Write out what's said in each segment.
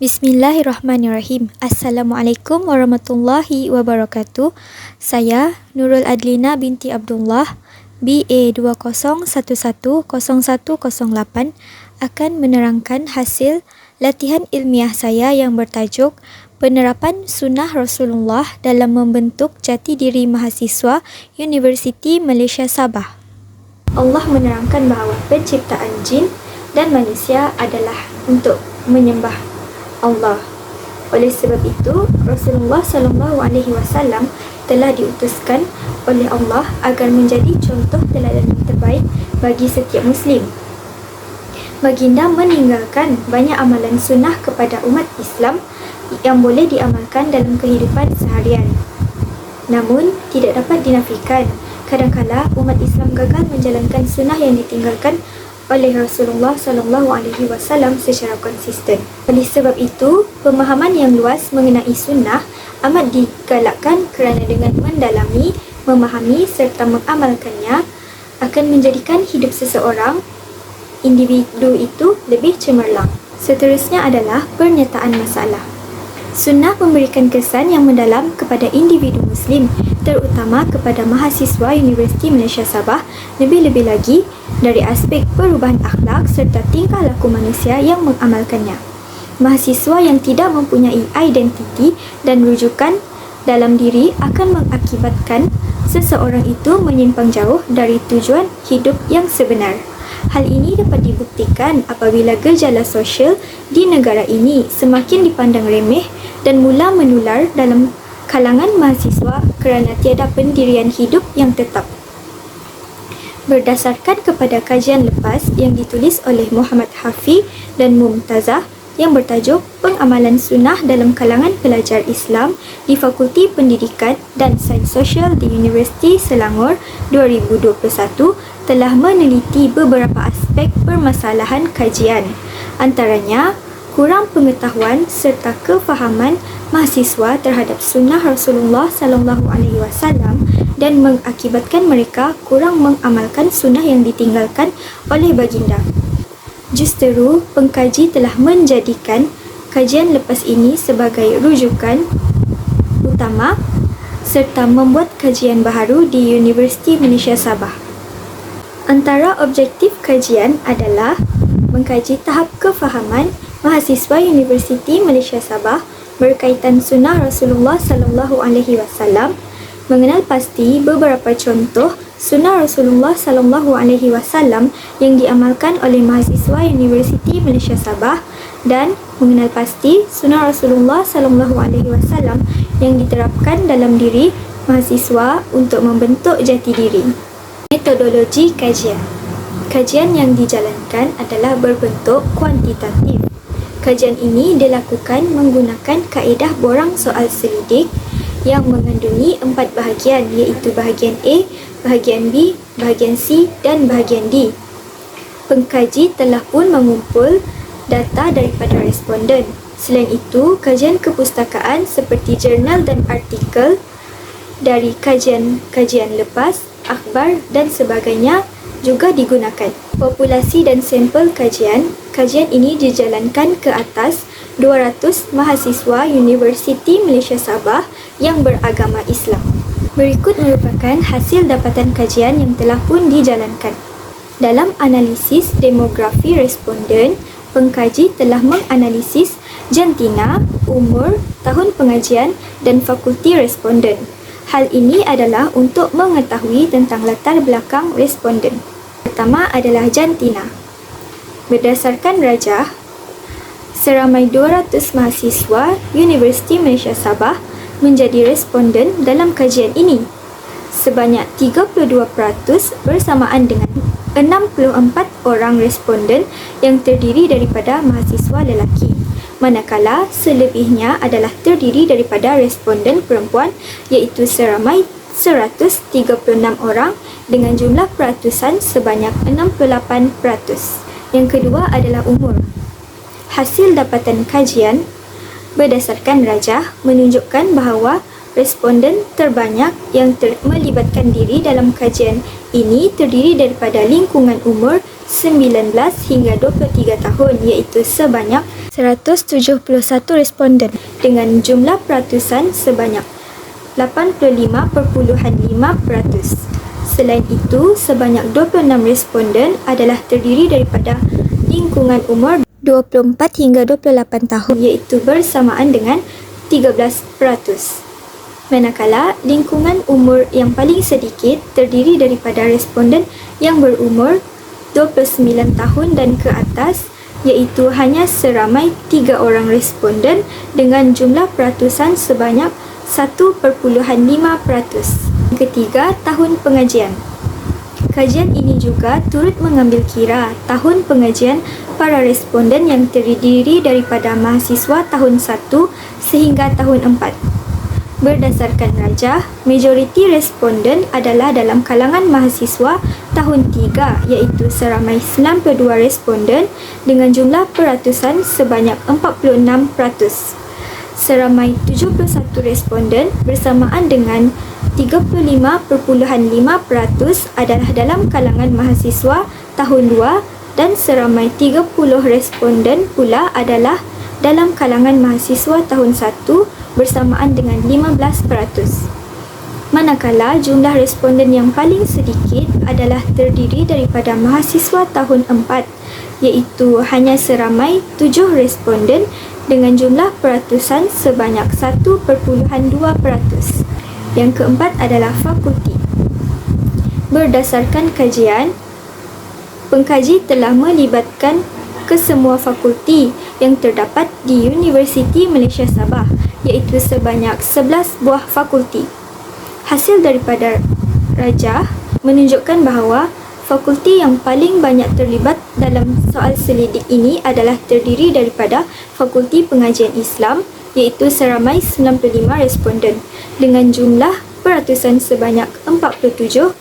Bismillahirrahmanirrahim. Assalamualaikum warahmatullahi wabarakatuh. Saya Nurul Adlina binti Abdullah, BA 20110108 akan menerangkan hasil latihan ilmiah saya yang bertajuk Penerapan Sunnah Rasulullah dalam membentuk jati diri mahasiswa Universiti Malaysia Sabah. Allah menerangkan bahawa penciptaan jin dan manusia adalah untuk menyembah Allah. Oleh sebab itu, Rasulullah SAW telah diutuskan oleh Allah agar menjadi contoh teladan yang terbaik bagi setiap Muslim. Baginda meninggalkan banyak amalan sunnah kepada umat Islam yang boleh diamalkan dalam kehidupan seharian. Namun, tidak dapat dinafikan, kadang-kala umat Islam gagal menjalankan sunnah yang ditinggalkan oleh Rasulullah SAW secara konsisten. Oleh sebab itu, pemahaman yang luas mengenai sunnah amat digalakkan kerana dengan mendalami, memahami serta mengamalkannya akan menjadikan hidup seseorang, individu itu lebih cemerlang. Seterusnya adalah pernyataan masalah. Sunnah memberikan kesan yang mendalam kepada individu Muslim, terutama kepada mahasiswa Universiti Malaysia Sabah, lebih-lebih lagi dari aspek perubahan akhlak serta tingkah laku manusia yang mengamalkannya. Mahasiswa yang tidak mempunyai identiti dan rujukan dalam diri akan mengakibatkan seseorang itu menyimpang jauh dari tujuan hidup yang sebenar. Hal ini dapat dibuktikan apabila gejala sosial di negara ini semakin dipandang remeh dan mula menular dalam kalangan mahasiswa kerana tiada pendirian hidup yang tetap. Berdasarkan kepada kajian lepas yang ditulis oleh Muhammad Hafi dan Mumtazah yang bertajuk Pengamalan Sunnah dalam Kalangan Pelajar Islam di Fakulti Pendidikan dan Sains Sosial di Universiti Selangor 2021 telah meneliti beberapa aspek permasalahan kajian, antaranya kurang pengetahuan serta kefahaman mahasiswa terhadap sunnah Rasulullah SAW dan mengakibatkan mereka kurang mengamalkan sunnah yang ditinggalkan oleh baginda. Justeru, pengkaji telah menjadikan kajian lepas ini sebagai rujukan utama serta membuat kajian baharu di Universiti Malaysia Sabah. Antara objektif kajian adalah mengkaji tahap kefahaman mahasiswa Universiti Malaysia Sabah berkaitan sunnah Rasulullah SAW, mengenal pasti beberapa contoh sunnah Rasulullah SAW yang diamalkan oleh mahasiswa Universiti Malaysia Sabah dan mengenal pasti sunnah Rasulullah SAW yang diterapkan dalam diri mahasiswa untuk membentuk jati diri. Metodologi kajian. Kajian yang dijalankan adalah berbentuk kuantitatif. Kajian ini dilakukan menggunakan kaedah borang soal selidik yang mengandungi 4 bahagian, iaitu bahagian A, bahagian B, bahagian C dan bahagian D. Pengkaji telah pun mengumpul data daripada responden. Selain itu, kajian kepustakaan seperti jurnal dan artikel dari kajian lepas, akhbar dan sebagainya juga digunakan. Populasi dan sampel kajian ini dijalankan ke atas 200 mahasiswa Universiti Malaysia Sabah yang beragama Islam. Berikut merupakan hasil dapatan kajian yang telah pun dijalankan. Dalam analisis demografi responden, pengkaji telah menganalisis jantina, umur, tahun pengajian dan fakulti responden. Hal ini adalah untuk mengetahui tentang latar belakang responden. Pertama adalah jantina. Berdasarkan rajah, seramai 200 mahasiswa Universiti Malaysia Sabah menjadi responden dalam kajian ini. Sebanyak 32% bersamaan dengan 64 orang responden yang terdiri daripada mahasiswa lelaki, manakala selebihnya adalah terdiri daripada responden perempuan iaitu seramai 136 orang dengan jumlah peratusan sebanyak 68%. Yang kedua adalah umur. Hasil dapatan kajian berdasarkan rajah menunjukkan bahawa responden terbanyak yang melibatkan diri dalam kajian ini terdiri daripada lingkungan umur 19 hingga 23 tahun, iaitu sebanyak 171 responden dengan jumlah peratusan sebanyak 85.5%. Selain itu, sebanyak 26 responden adalah terdiri daripada lingkungan umur 24 hingga 28 tahun, iaitu bersamaan dengan 13%. Manakala lingkungan umur yang paling sedikit terdiri daripada responden yang berumur 29 tahun dan ke atas, iaitu hanya seramai 3 orang responden dengan jumlah peratusan sebanyak 1.5%. Ketiga, tahun pengajian. Kajian ini juga turut mengambil kira tahun pengajian para responden yang terdiri daripada mahasiswa tahun 1 sehingga tahun 4. Berdasarkan rajah, majoriti responden adalah dalam kalangan mahasiswa tahun 3, iaitu seramai 92 responden dengan jumlah peratusan sebanyak 46%. Seramai 71 responden bersamaan dengan 35.5% adalah dalam kalangan mahasiswa tahun 2 dan seramai 30 responden pula adalah dalam kalangan mahasiswa tahun 1 bersamaan dengan 15%. Manakala jumlah responden yang paling sedikit adalah terdiri daripada mahasiswa tahun 4, iaitu hanya seramai 7 responden dengan jumlah peratusan sebanyak 1.2%. Yang keempat adalah fakulti. Berdasarkan kajian, pengkaji telah melibatkan kesemua fakulti yang terdapat di Universiti Malaysia Sabah, iaitu sebanyak 11 buah fakulti. Hasil daripada rajah menunjukkan bahawa fakulti yang paling banyak terlibat dalam soal selidik ini adalah terdiri daripada Fakulti Pengajian Islam, iaitu seramai 95 responden dengan jumlah peratusan sebanyak 47.5%.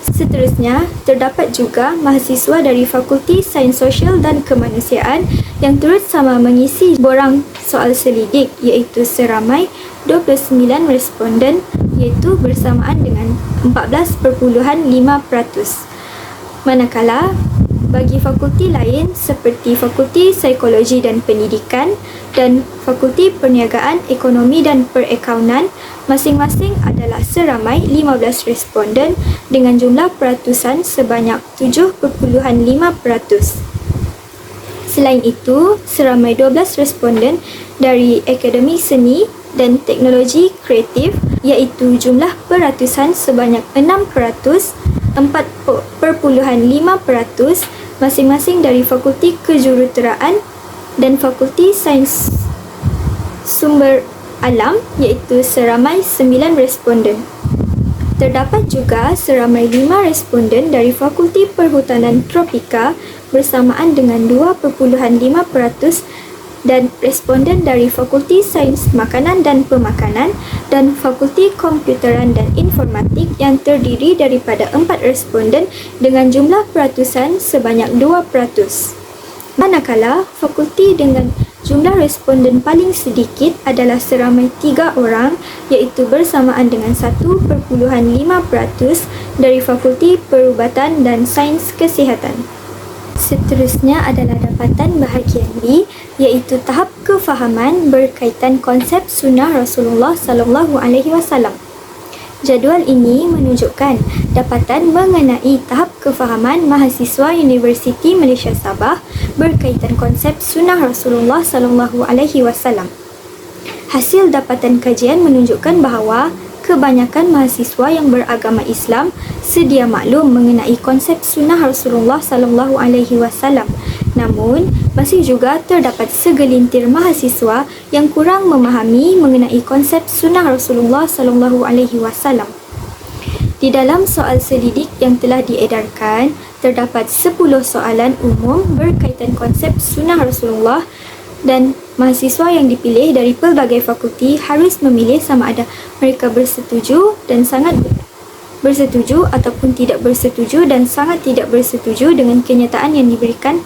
Seterusnya, terdapat juga mahasiswa dari Fakulti Sains Sosial dan Kemanusiaan yang turut sama mengisi borang soal selidik, iaitu seramai 29 responden, iaitu bersamaan dengan 14.5%. Manakala, bagi fakulti lain seperti Fakulti Psikologi dan Pendidikan dan Fakulti Perniagaan, Ekonomi dan Perakaunan, masing-masing adalah seramai 15 responden dengan jumlah peratusan sebanyak 7.5%. Selain itu, seramai 12 responden dari Akademi Seni dan Teknologi Kreatif, iaitu jumlah peratusan sebanyak 6%, 4.5%, masing-masing dari Fakulti Kejuruteraan dan Fakulti Sains Sumber Alam, iaitu seramai 9 responden. Terdapat juga seramai 5 responden dari Fakulti Perhutanan Tropika bersamaan dengan 2.5%, dan responden dari Fakulti Sains Makanan dan Pemakanan dan Fakulti Komputeran dan Informatik yang terdiri daripada 4 responden dengan jumlah peratusan sebanyak 2%. Manakala, fakulti dengan jumlah responden paling sedikit adalah seramai 3 orang, iaitu bersamaan dengan 1.5% dari Fakulti Perubatan dan Sains Kesihatan. Seterusnya adalah dapatan bahagian B, iaitu tahap kefahaman berkaitan konsep sunnah Rasulullah SAW. Jadual ini menunjukkan dapatan mengenai tahap kefahaman mahasiswa Universiti Malaysia Sabah berkaitan konsep sunnah Rasulullah SAW. Hasil dapatan kajian menunjukkan bahawa kebanyakan mahasiswa yang beragama Islam sedia maklum mengenai konsep sunnah Rasulullah SAW. Namun, masih juga terdapat segelintir mahasiswa yang kurang memahami mengenai konsep sunnah Rasulullah SAW. Di dalam soal selidik yang telah diedarkan, terdapat 10 soalan umum berkaitan konsep sunnah Rasulullah, dan mahasiswa yang dipilih dari pelbagai fakulti harus memilih sama ada mereka bersetuju dan sangat bersetuju ataupun tidak bersetuju dan sangat tidak bersetuju dengan kenyataan yang diberikan,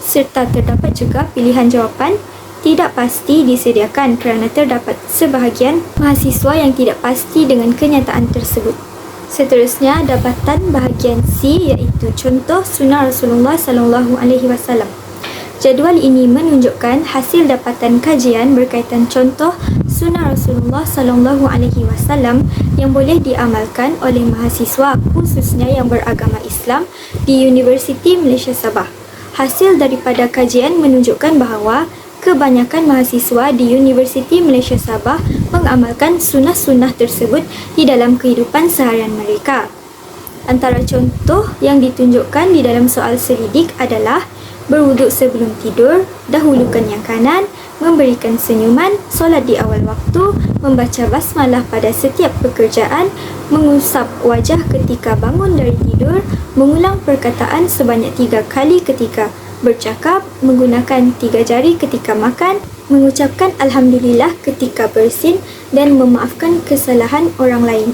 serta terdapat juga pilihan jawapan tidak pasti disediakan kerana terdapat sebahagian mahasiswa yang tidak pasti dengan kenyataan tersebut. Seterusnya, dapatan bahagian C iaitu contoh sunnah Rasulullah SAW. Jadual ini menunjukkan hasil dapatan kajian berkaitan contoh sunnah Rasulullah SAW yang boleh diamalkan oleh mahasiswa khususnya yang beragama Islam di Universiti Malaysia Sabah. Hasil daripada kajian menunjukkan bahawa kebanyakan mahasiswa di Universiti Malaysia Sabah mengamalkan sunnah-sunnah tersebut di dalam kehidupan seharian mereka. Antara contoh yang ditunjukkan di dalam soal selidik adalah berwuduk sebelum tidur, dahulukan yang kanan, memberikan senyuman, solat di awal waktu, membaca basmalah pada setiap pekerjaan, mengusap wajah ketika bangun dari tidur, mengulang perkataan sebanyak 3 kali ketika bercakap, menggunakan 3 jari ketika makan, mengucapkan Alhamdulillah ketika bersin dan memaafkan kesalahan orang lain.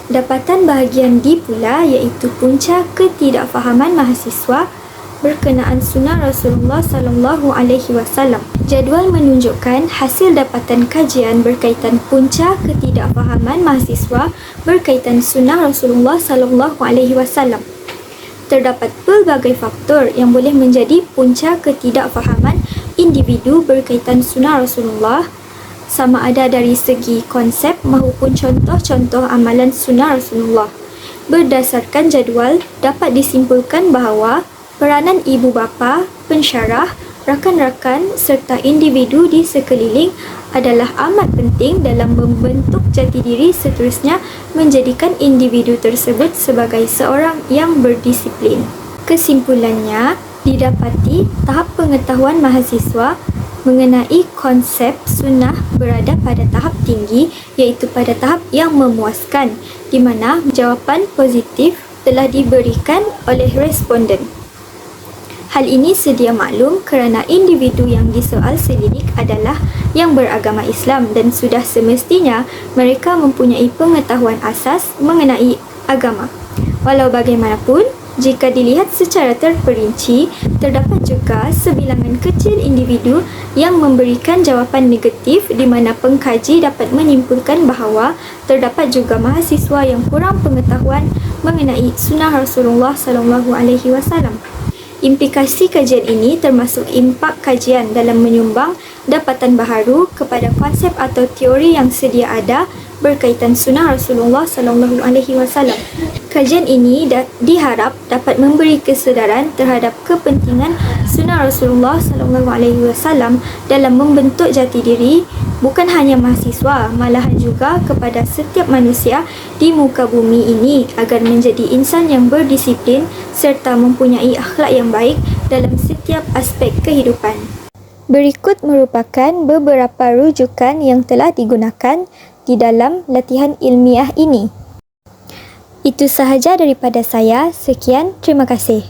Dapatan bahagian D pula iaitu punca ketidakfahaman mahasiswa berkenaan sunnah Rasulullah SAW. Jadual menunjukkan hasil dapatan kajian berkaitan punca ketidakfahaman mahasiswa berkaitan sunnah Rasulullah SAW. Terdapat pelbagai faktor yang boleh menjadi punca ketidakfahaman individu berkaitan sunnah Rasulullah, sama ada dari segi konsep maupun contoh-contoh amalan sunnah Rasulullah. Berdasarkan jadual, dapat disimpulkan bahawa peranan ibu bapa, pensyarah, rakan-rakan serta individu di sekeliling adalah amat penting dalam membentuk jati diri, seterusnya menjadikan individu tersebut sebagai seorang yang berdisiplin. Kesimpulannya, didapati tahap pengetahuan mahasiswa mengenai konsep sunnah berada pada tahap tinggi, iaitu pada tahap yang memuaskan, di mana jawapan positif telah diberikan oleh responden. Hal ini sedia maklum kerana individu yang disoal selidik adalah yang beragama Islam dan sudah semestinya mereka mempunyai pengetahuan asas mengenai agama. Walau bagaimanapun, jika dilihat secara terperinci, terdapat juga sebilangan kecil individu yang memberikan jawapan negatif di mana pengkaji dapat menyimpulkan bahawa terdapat juga mahasiswa yang kurang pengetahuan mengenai sunnah Rasulullah SAW. Implikasi kajian ini termasuk impak kajian dalam menyumbang dapatan baharu kepada konsep atau teori yang sedia ada berkaitan sunnah Rasulullah SAW. Kajian ini diharap dapat memberi kesedaran terhadap kepentingan sunnah Rasulullah SAW dalam membentuk jati diri bukan hanya mahasiswa, malahan juga kepada setiap manusia di muka bumi ini agar menjadi insan yang berdisiplin serta mempunyai akhlak yang baik dalam setiap aspek kehidupan. Berikut merupakan beberapa rujukan yang telah digunakan di dalam latihan ilmiah ini. Itu sahaja daripada saya. Sekian, terima kasih.